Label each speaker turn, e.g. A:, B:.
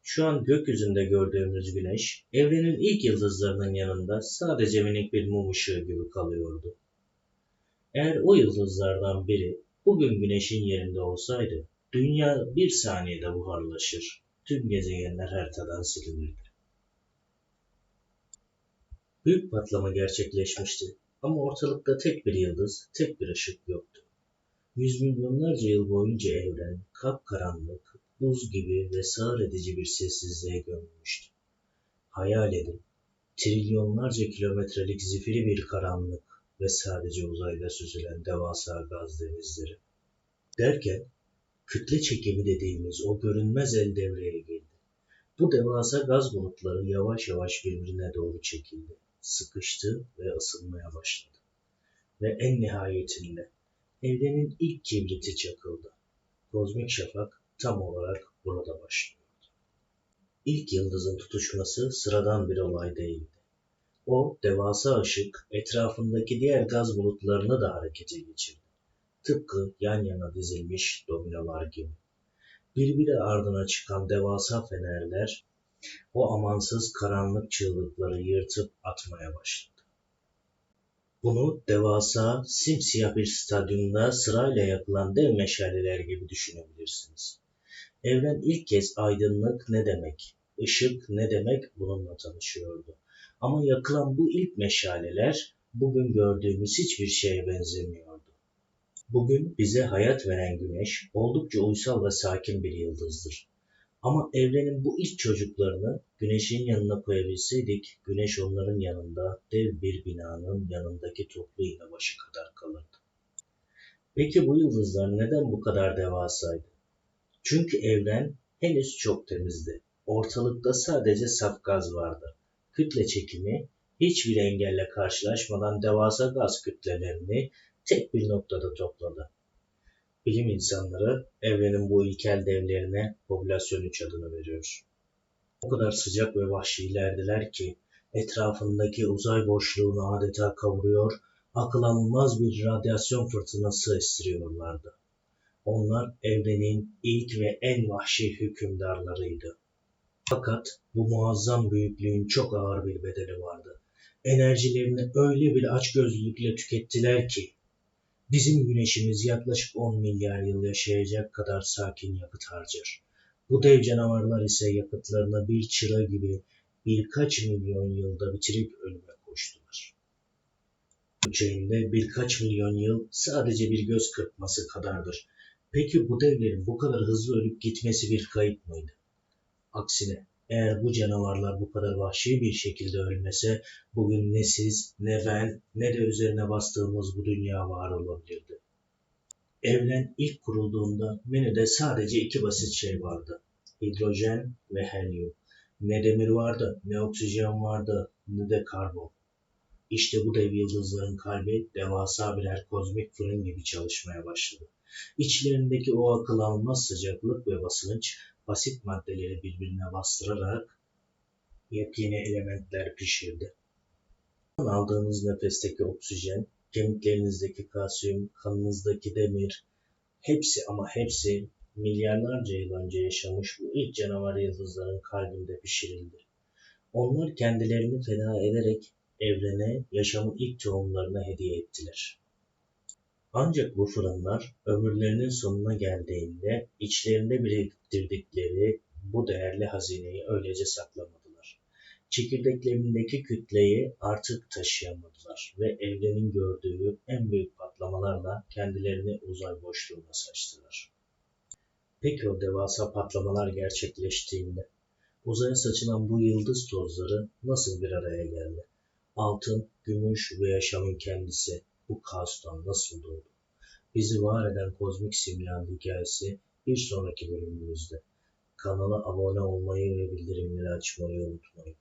A: Şu an gökyüzünde gördüğümüz güneş, evrenin ilk yıldızlarının yanında sadece minik bir mum ışığı gibi kalıyordu. Eğer o yıldızlardan biri bugün güneşin yerinde olsaydı, dünya bir saniyede buharlaşır, tüm gezegenler haritadan silinirdi. Büyük patlama gerçekleşmişti ama ortalıkta tek bir yıldız, tek bir ışık yoktu. Yüz milyonlarca yıl boyunca evren kapkaranlık, buz gibi ve sağır edici bir sessizliğe gömülmüştü. Hayal edin, trilyonlarca kilometrelik zifiri bir karanlık ve sadece uzayda süzülen devasa gaz denizleri. Derken, kütle çekimi dediğimiz o görünmez el devreye girdi. Bu devasa gaz bulutları yavaş yavaş birbirine doğru çekildi, sıkıştı ve ısınmaya başladı. Ve en nihayetinde evrenin ilk kibriti çakıldı. Kozmik şafak tam olarak burada başlıyor. İlk yıldızın tutuşması sıradan bir olay değildi. O devasa ışık etrafındaki diğer gaz bulutlarını da harekete geçirdi. Tıpkı yan yana dizilmiş dominolar gibi. Birbiri ardına çıkan devasa fenerler o amansız karanlık çığlıkları yırtıp atmaya başladı. Bunu devasa, simsiyah bir stadyumda sırayla yakılan dev meşaleler gibi düşünebilirsiniz. Evren ilk kez aydınlık ne demek, ışık ne demek bununla tanışıyordu. Ama yakılan bu ilk meşaleler bugün gördüğümüz hiçbir şeye benzemiyordu. Bugün bize hayat veren güneş oldukça uysal ve sakin bir yıldızdır. Ama evrenin bu ilk çocuklarını güneşin yanına koyabilseydik, güneş onların yanında dev bir binanın yanındaki toplu iğnebaşı kadar kalırdı. Peki bu yıldızlar neden bu kadar devasaydı? Çünkü evren henüz çok temizdi. Ortalıkta sadece saf gaz vardı. Kütle çekimi hiçbir engelle karşılaşmadan devasa gaz kütlelerini tek bir noktada topladı. Bilim insanları evrenin bu ilkel devlerine popülasyon 3 adını veriyor. O kadar sıcak ve vahşilerdiler ki etrafındaki uzay boşluğunu adeta kavuruyor, akıl almaz bir radyasyon fırtınası estiriyorlardı. Onlar evrenin ilk ve en vahşi hükümdarlarıydı. Fakat bu muazzam büyüklüğün çok ağır bir bedeli vardı. Enerjilerini öyle bir açgözlülükle tükettiler ki bizim güneşimiz yaklaşık 10 milyar yıl yaşayacak kadar sakin yakıt harcar. Bu dev canavarlar ise yakıtlarını bir çıra gibi birkaç milyon yılda bitirip ölüme koştular. Ölçeğinde birkaç milyon yıl sadece bir göz kırpması kadardır. Peki bu devlerin bu kadar hızlı ölüp gitmesi bir kayıp mıydı? Aksine eğer bu canavarlar bu kadar vahşi bir şekilde ölmese bugün ne siz, ne ben, ne de üzerine bastığımız bu dünya var olabilirdi. Evren ilk kurulduğunda menüde sadece iki basit şey vardı. Hidrojen ve helyum. Ne demir vardı, ne oksijen vardı, ne de karbon. İşte bu dev yıldızların kalbi devasa birer kozmik fırın gibi çalışmaya başladı. İçlerindeki o akıl almaz sıcaklık ve basınç basit maddeleri birbirine bastırarak yepyeni elementler pişirdi. Aldığınız nefesteki oksijen, kemiklerinizdeki kalsiyum, kanınızdaki demir, hepsi ama hepsi milyarlarca yıl önce yaşamış bu ilk canavar yıldızların kalbinde pişirildi. Onlar kendilerini feda ederek evrene yaşamın ilk tohumlarını hediye ettiler. Ancak bu fırınlar ömürlerinin sonuna geldiğinde içlerinde biriktirdikleri bu değerli hazineyi öylece saklamadılar. Çekirdeklerindeki kütleyi artık taşıyamadılar ve evrenin gördüğü en büyük patlamalarla kendilerini uzay boşluğuna saçtılar. Peki o devasa patlamalar gerçekleştiğinde uzaya saçılan bu yıldız tozları nasıl bir araya geldi? Altın, gümüş ve yaşamın kendisi bu kaostan nasıl doğdu? Bizi var eden kozmik simyanın hikayesi bir sonraki bölümümüzde. Kanala abone olmayı ve bildirimleri açmayı unutmayın.